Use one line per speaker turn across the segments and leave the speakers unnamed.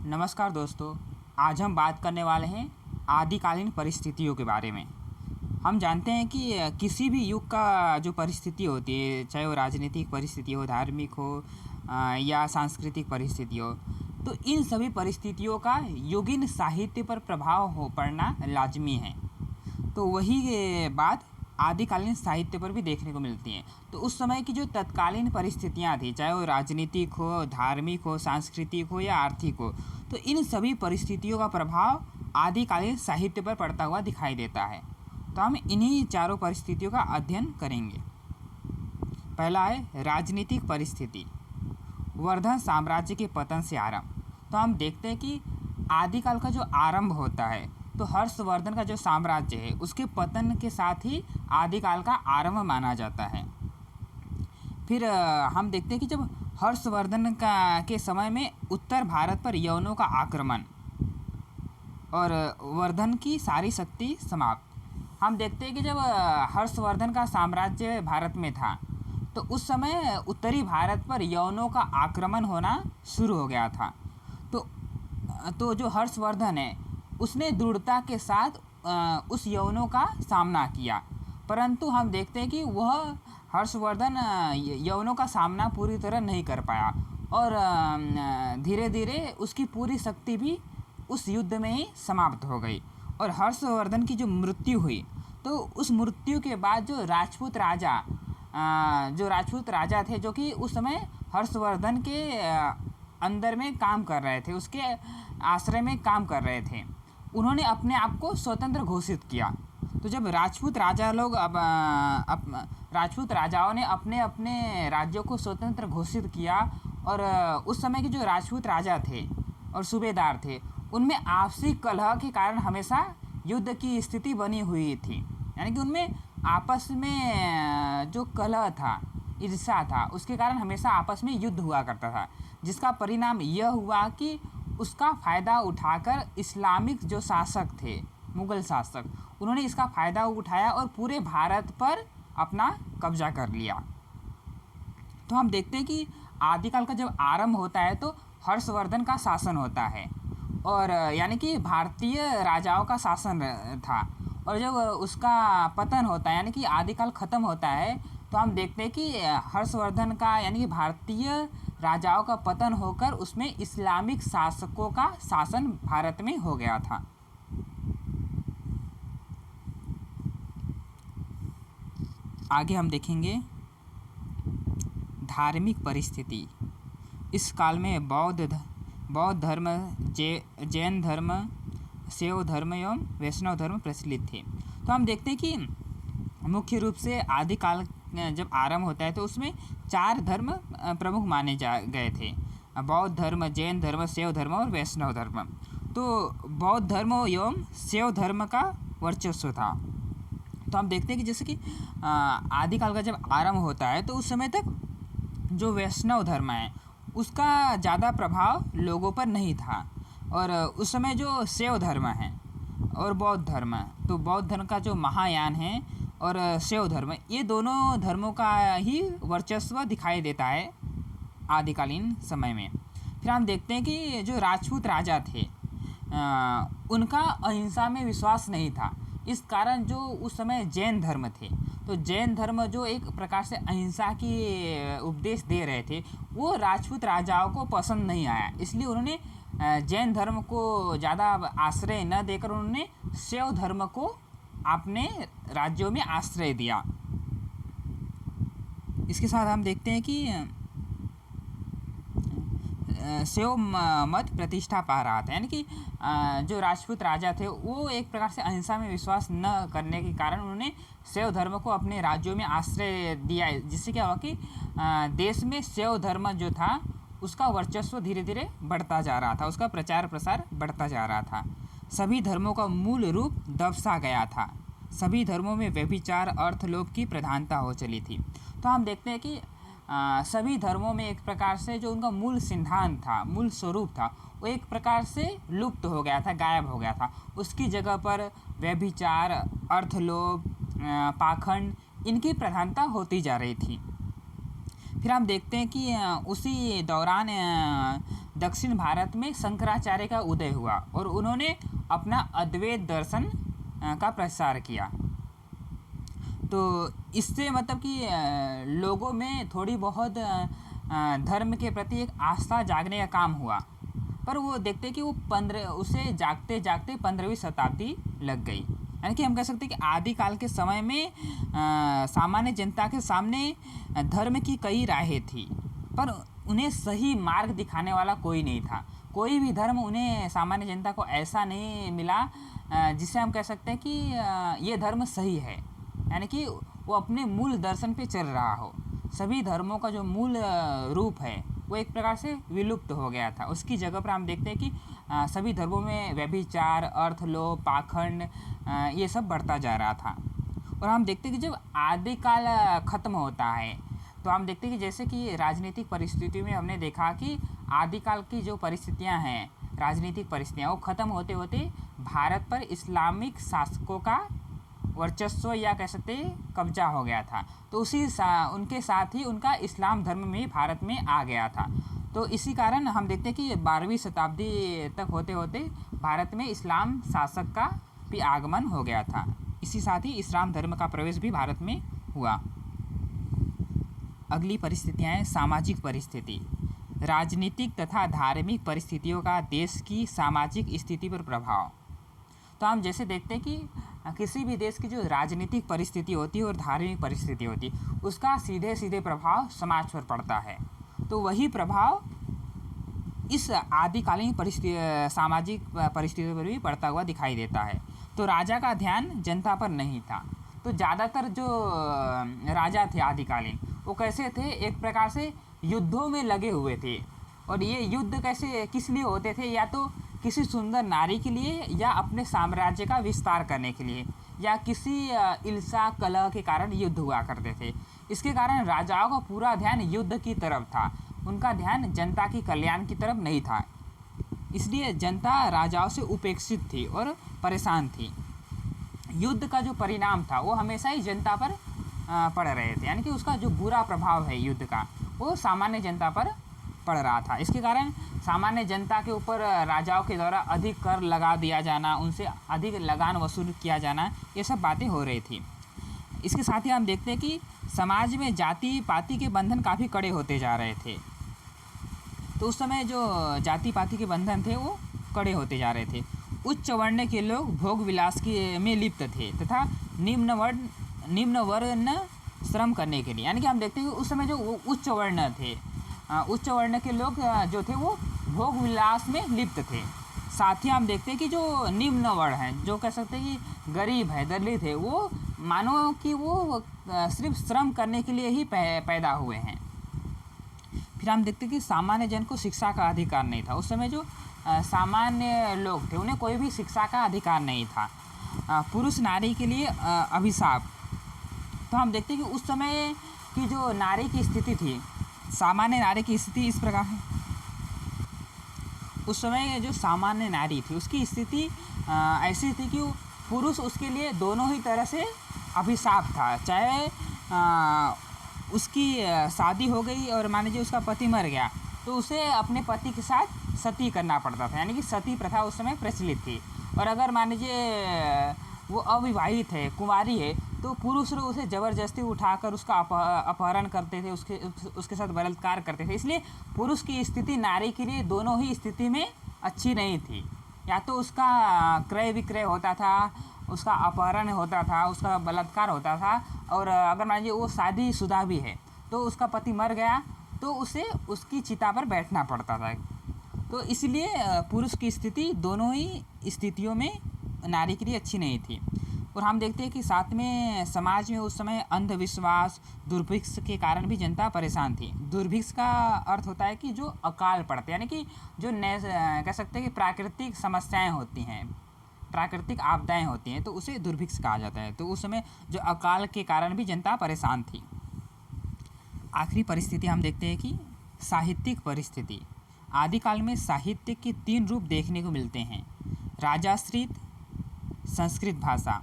नमस्कार दोस्तों। आज हम बात करने वाले हैं आदिकालीन परिस्थितियों के बारे में। हम जानते हैं कि किसी भी युग का जो परिस्थिति होती है, चाहे वो राजनीतिक परिस्थिति हो, धार्मिक हो या सांस्कृतिक परिस्थिति हो, तो इन सभी परिस्थितियों का युगीन साहित्य पर प्रभाव हो पड़ना लाजमी है। तो वही बात आदिकालीन साहित्य पर भी देखने को मिलती है। तो उस समय की जो तत्कालीन परिस्थितियाँ थी, चाहे वो राजनीतिक हो, धार्मिक हो, सांस्कृतिक हो या आर्थिक हो, तो इन सभी परिस्थितियों का प्रभाव आदिकालीन साहित्य पर पड़ता हुआ दिखाई देता है। तो हम इन्हीं चारों परिस्थितियों का अध्ययन करेंगे। पहला है राजनीतिक परिस्थिति, वर्धन साम्राज्य के पतन से आरंभ। तो हम देखते हैं कि आदिकाल का जो आरंभ होता है, तो हर्षवर्धन का जो साम्राज्य है उसके पतन के साथ ही आदिकाल का आरंभ माना जाता है। फिर हम देखते हैं कि जब हर्षवर्धन के समय में उत्तर भारत पर यवनों का आक्रमण और वर्धन की सारी शक्ति समाप्त। हम देखते हैं कि जब हर्षवर्धन का साम्राज्य भारत में था, तो उस समय उत्तरी भारत पर यवनों का आक्रमण होना शुरू हो गया था। तो जो हर्षवर्धन है उसने दृढ़ता के साथ उस यवनों का सामना किया, परंतु हम देखते हैं कि वह हर्षवर्धन यवनों का सामना पूरी तरह नहीं कर पाया और धीरे धीरे उसकी पूरी शक्ति भी उस युद्ध में ही समाप्त हो गई। और हर्षवर्धन की जो मृत्यु हुई, तो उस मृत्यु के बाद जो राजपूत राजा थे, जो कि उस समय हर्षवर्धन के अंदर में काम कर रहे थे, उसके आश्रय में काम कर रहे थे, उन्होंने अपने आप को स्वतंत्र घोषित किया। तो जब राजपूत राजाओं ने अपने अपने राज्यों को स्वतंत्र घोषित किया, और उस समय के जो राजपूत राजा थे और सूबेदार थे, उनमें आपसी कलह के कारण हमेशा युद्ध की स्थिति बनी हुई थी। यानी कि उनमें आपस में जो कलह था, ईर्ष्या था, उसके कारण हमेशा आपस में युद्ध हुआ करता था, जिसका परिणाम यह हुआ कि उसका फ़ायदा उठाकर इस्लामिक जो शासक थे, मुग़ल शासक, उन्होंने इसका फ़ायदा उठाया और पूरे भारत पर अपना कब्जा कर लिया। तो हम देखते हैं कि आदिकाल का जब आरंभ होता है तो हर्षवर्धन का शासन होता है, और यानी कि भारतीय राजाओं का शासन था। और जब उसका पतन होता है, यानी कि आदिकाल ख़त्म होता है, तो हम देखते हैं कि हर्षवर्धन का यानी कि भारतीय राजाओं का पतन होकर उसमें इस्लामिक शासकों का शासन भारत में हो गया था। आगे हम देखेंगे धार्मिक परिस्थिति। इस काल में बौद्ध धर्म, जैन धर्म, शैव धर्म एवं वैष्णव धर्म प्रचलित थे। तो हम देखते हैं कि मुख्य रूप से आदिकाल जब आरंभ होता है तो उसमें 4 धर्म प्रमुख माने गए थे: बौद्ध धर्म, जैन धर्म, शैव धर्म और वैष्णव धर्म। तो बौद्ध धर्म एवं शैव धर्म का वर्चस्व था। तो हम देखते हैं कि जैसे कि आदिकाल का जब आरंभ होता है तो उस समय तक जो वैष्णव धर्म है उसका ज़्यादा प्रभाव लोगों पर नहीं था, और उस समय जो शैव धर्म है और बौद्ध धर्म, तो बौद्ध धर्म का जो महायान है और शैव धर्म, ये दोनों धर्मों का ही वर्चस्व दिखाई देता है आदिकालीन समय में। फिर हम देखते हैं कि जो राजपूत राजा थे उनका अहिंसा में विश्वास नहीं था। इस कारण जो उस समय जैन धर्म थे, तो जैन धर्म जो एक प्रकार से अहिंसा की उपदेश दे रहे थे, वो राजपूत राजाओं को पसंद नहीं आया। इसलिए उन्होंने जैन धर्म को ज़्यादा आश्रय न देकर उन्होंने शैव धर्म को अपने राज्यों में आश्रय दिया। इसके साथ हम देखते हैं कि शैव मत प्रतिष्ठा पा रहा था, यानी कि जो राजपूत राजा थे वो एक प्रकार से अहिंसा में विश्वास न करने के कारण उन्होंने शैव धर्म को अपने राज्यों में आश्रय दिया, जिससे क्या हुआ कि देश में शैव धर्म जो था उसका वर्चस्व धीरे धीरे बढ़ता जा रहा था, उसका प्रचार प्रसार बढ़ता जा रहा था। सभी धर्मों का मूल रूप दबसा गया था। सभी धर्मों में व्यभिचार, अर्थलोभ की प्रधानता हो चली थी। तो हम देखते हैं कि सभी धर्मों में एक प्रकार से जो उनका मूल सिद्धांत था, मूल स्वरूप था, वो एक प्रकार से लुप्त हो गया था, गायब हो गया था। उसकी जगह पर व्यभिचार, अर्थलोभ, पाखंड, इनकी प्रधानता होती जा रही थी। फिर हम देखते हैं कि उसी दौरान दक्षिण भारत में शंकराचार्य का उदय हुआ और उन्होंने अपना अद्वैत दर्शन का प्रसार किया। तो इससे मतलब कि लोगों में थोड़ी बहुत धर्म के प्रति एक आस्था जागने का काम हुआ। पर वो देखते कि वो उसे जागते जागते 15वीं शताब्दी लग गई। यानी कि हम कह सकते हैं कि आदिकाल के समय में सामान्य जनता के सामने धर्म की कई राहें थी, पर उन्हें सही मार्ग दिखाने वाला कोई नहीं था। कोई भी धर्म उन्हें, सामान्य जनता को ऐसा नहीं मिला जिससे हम कह सकते हैं कि ये धर्म सही है, यानी कि वो अपने मूल दर्शन पे चल रहा हो। सभी धर्मों का जो मूल रूप है वो एक प्रकार से विलुप्त हो गया था। उसकी जगह पर हम देखते हैं कि सभी धर्मों में व्यभिचार, अर्थलोभ, पाखंड ये सब बढ़ता जा रहा था। और हम देखते हैं कि जब आदिकाल ख़त्म होता है तो हम देखते हैं कि जैसे कि राजनीतिक परिस्थितियों में हमने देखा कि आदिकाल की जो परिस्थितियां हैं, राजनीतिक परिस्थितियां, वो ख़त्म होते होते भारत पर इस्लामिक शासकों का वर्चस्व या कह सकते हैं कब्जा हो गया था। तो उनके साथ ही उनका इस्लाम धर्म में भारत में आ गया था। तो इसी कारण हम देखते हैं कि 12वीं शताब्दी तक होते होते भारत में इस्लाम शासक का भी आगमन हो गया था। इसी साथ ही इस्लाम धर्म का प्रवेश भी भारत में हुआ। अगली परिस्थितियाँ हैं सामाजिक परिस्थिति। राजनीतिक तथा धार्मिक परिस्थितियों का देश की सामाजिक स्थिति पर प्रभाव। तो हम जैसे देखते हैं कि किसी भी देश की जो राजनीतिक परिस्थिति होती है और धार्मिक परिस्थिति होती है, उसका सीधे सीधे प्रभाव समाज पर पड़ता है। तो वही प्रभाव इस आदिकालीन सामाजिक परिस्थितियों पर भी पड़ता हुआ दिखाई देता है। तो राजा का ध्यान जनता पर नहीं था। तो ज़्यादातर जो राजा थे आदिकालीन, वो कैसे थे, एक प्रकार से युद्धों में लगे हुए थे। और ये युद्ध कैसे, किस लिए होते थे, या तो किसी सुंदर नारी के लिए, या अपने साम्राज्य का विस्तार करने के लिए, या किसी ईर्ष्या कलह के कारण युद्ध हुआ करते थे। इसके कारण राजाओं का पूरा ध्यान युद्ध की तरफ था, उनका ध्यान जनता की कल्याण की तरफ नहीं था। इसलिए जनता राजाओं से उपेक्षित थी और परेशान थी। युद्ध का जो परिणाम था वो हमेशा ही जनता पर पड़ रहे थे, यानी कि उसका जो बुरा प्रभाव है युद्ध का, वो सामान्य जनता पर पड़ रहा था। इसके कारण सामान्य जनता के ऊपर राजाओं के द्वारा अधिक कर लगा दिया जाना, उनसे अधिक लगान वसूल किया जाना, ये सब बातें हो रही थी। इसके साथ ही हम देखते हैं कि समाज में जाति पाति के बंधन काफ़ी कड़े होते जा रहे थे। तो उस समय जो जाति पाति के बंधन थे वो कड़े होते जा रहे थे। उच्च वर्ण के लोग भोग विलास में लिप्त थे तथा निम्न वर्ण श्रम करने के लिए, यानी कि हम देखते हैं कि उस समय जो उच्च वर्ण थे, उच्च वर्ण के लोग जो थे वो भोग विलास में लिप्त थे। साथ ही हम देखते हैं कि जो निम्न वर्ण है, जो कह सकते हैं कि गरीब है, दलित है, वो मानो कि वो सिर्फ श्रम करने के लिए ही पैदा हुए हैं। फिर हम देखते हैं कि सामान्य जन को शिक्षा का अधिकार नहीं था। उस समय जो सामान्य लोग थे उन्हें कोई भी शिक्षा का अधिकार नहीं था। पुरुष नारी के लिए अभिशाप। तो हम देखते हैं कि उस समय की जो नारी की स्थिति थी, सामान्य नारी की स्थिति इस प्रकार है। उस समय जो सामान्य नारी थी उसकी स्थिति ऐसी थी कि पुरुष उसके लिए दोनों ही तरह से अभिशाप था। चाहे उसकी शादी हो गई और मान लीजिए उसका पति मर गया तो उसे अपने पति के साथ सती करना पड़ता था, यानी कि सती प्रथा उस समय प्रचलित थी। और अगर मान लीजिए वो अविवाहित है, कुंवारी है, तो पुरुष लोग उसे ज़बरदस्ती उठाकर उसका अपहरण करते थे, उसके साथ बलात्कार करते थे। इसलिए पुरुष की स्थिति नारी के लिए दोनों ही स्थिति में अच्छी नहीं थी। या तो उसका क्रय विक्रय होता था, उसका अपहरण होता था, उसका बलात्कार होता था, और अगर मान लीजिए वो शादीशुदा भी है तो उसका पति मर गया तो उसे उसकी चिता पर बैठना पड़ता था। तो इसलिए पुरुष की स्थिति दोनों ही स्थितियों में नारी के लिए अच्छी नहीं थी। और हम देखते हैं कि साथ में समाज में उस समय अंधविश्वास, दुर्भिक्ष के कारण भी जनता परेशान थी। दुर्भिक्ष का अर्थ होता है कि जो अकाल पड़ते, यानी कि जो कह सकते हैं कि प्राकृतिक समस्याएं होती हैं, प्राकृतिक आपदाएं होती हैं, तो उसे दुर्भिक्ष कहा जाता है। तो उस समय जो अकाल के कारण भी जनता परेशान थी। आखिरी परिस्थिति हम देखते हैं कि साहित्यिक परिस्थिति। आदिकाल में साहित्य के 3 रूप देखने को मिलते हैं। राजाश्रित संस्कृत भाषा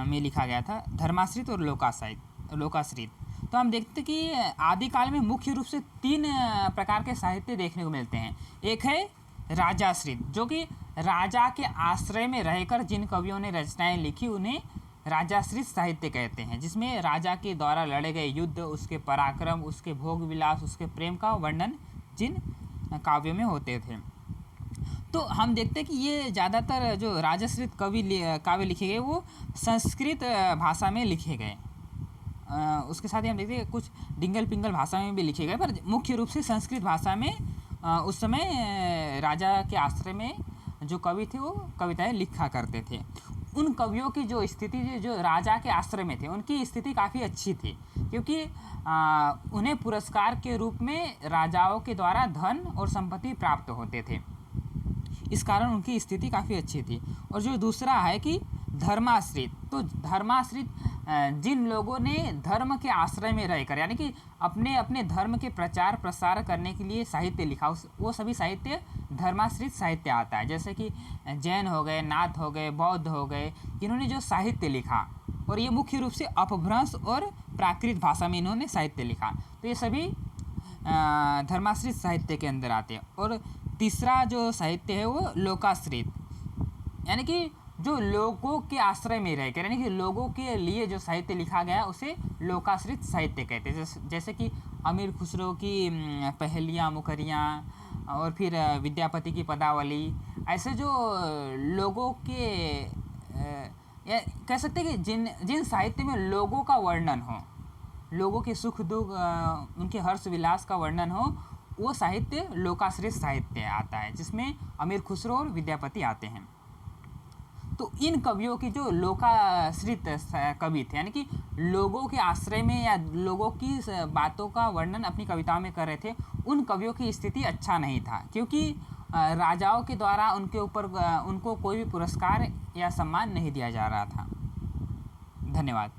में लिखा गया था, धर्माश्रित और लोकाश्रित। तो हम देखते हैं कि आदिकाल में मुख्य रूप से 3 प्रकार के साहित्य देखने को मिलते हैं। एक है राजाश्रित, जो कि राजा के आश्रय में रहकर जिन कवियों ने रचनाएं लिखी उन्हें राजाश्रित साहित्य कहते हैं, जिसमें राजा के द्वारा लड़े गए युद्ध, उसके पराक्रम, उसके भोग विलास, उसके प्रेम का वर्णन जिन काव्यों में होते थे। तो हम देखते हैं कि ये ज़्यादातर जो राजाश्रित काव्य लिखे गए वो संस्कृत भाषा में लिखे गए। उसके साथ ही हम देखते हैं कुछ डिंगल पिंगल भाषा में भी लिखे गए, पर मुख्य रूप से संस्कृत भाषा में उस समय राजा के आश्रय में जो कवि थे वो कविताएं लिखा करते थे। उन कवियों की जो स्थिति जो राजा के आश्रय में थे उनकी स्थिति काफ़ी अच्छी थी, क्योंकि उन्हें पुरस्कार के रूप में राजाओं के द्वारा धन और संपत्ति प्राप्त होते थे, इस कारण उनकी स्थिति काफ़ी अच्छी थी। और जो दूसरा है कि धर्माश्रित, तो धर्माश्रित जिन लोगों ने धर्म के आश्रय में रहकर यानी कि अपने अपने धर्म के प्रचार प्रसार करने के लिए साहित्य लिखा, वो सभी साहित्य धर्माश्रित साहित्य आता है। जैसे कि जैन हो गए, नाथ हो गए, बौद्ध हो गए, इन्होंने जो साहित्य लिखा और ये मुख्य रूप से अपभ्रंश और प्राकृत भाषा में इन्होंने साहित्य लिखा, तो ये सभी धर्माश्रित साहित्य के अंदर आते हैं। और तीसरा जो साहित्य है वो लोकाश्रित, यानी कि जो लोगों के आश्रय में रहकर यानी कि लोगों के लिए जो साहित्य लिखा गया उसे लोकाश्रित साहित्य कहते हैं। जैसे कि अमीर खुसरो की पहेलियाँ मुखरियाँ और फिर विद्यापति की पदावली, ऐसे जो लोगों के या कह सकते हैं कि जिन साहित्य में लोगों का वर्णन हो, लोगों के सुख दुख, उनके हर्ष विलास का वर्णन हो, वो साहित्य लोकाश्रित साहित्य आता है, जिसमें अमीर खुसरो और विद्यापति आते हैं। तो इन कवियों की जो लोकाश्रित कवि थे यानी कि लोगों के आश्रय में या लोगों की बातों का वर्णन अपनी कविताओं में कर रहे थे, उन कवियों की स्थिति अच्छा नहीं था, क्योंकि राजाओं के द्वारा उनके ऊपर उनको कोई भी पुरस्कार या सम्मान नहीं दिया जा रहा था। धन्यवाद।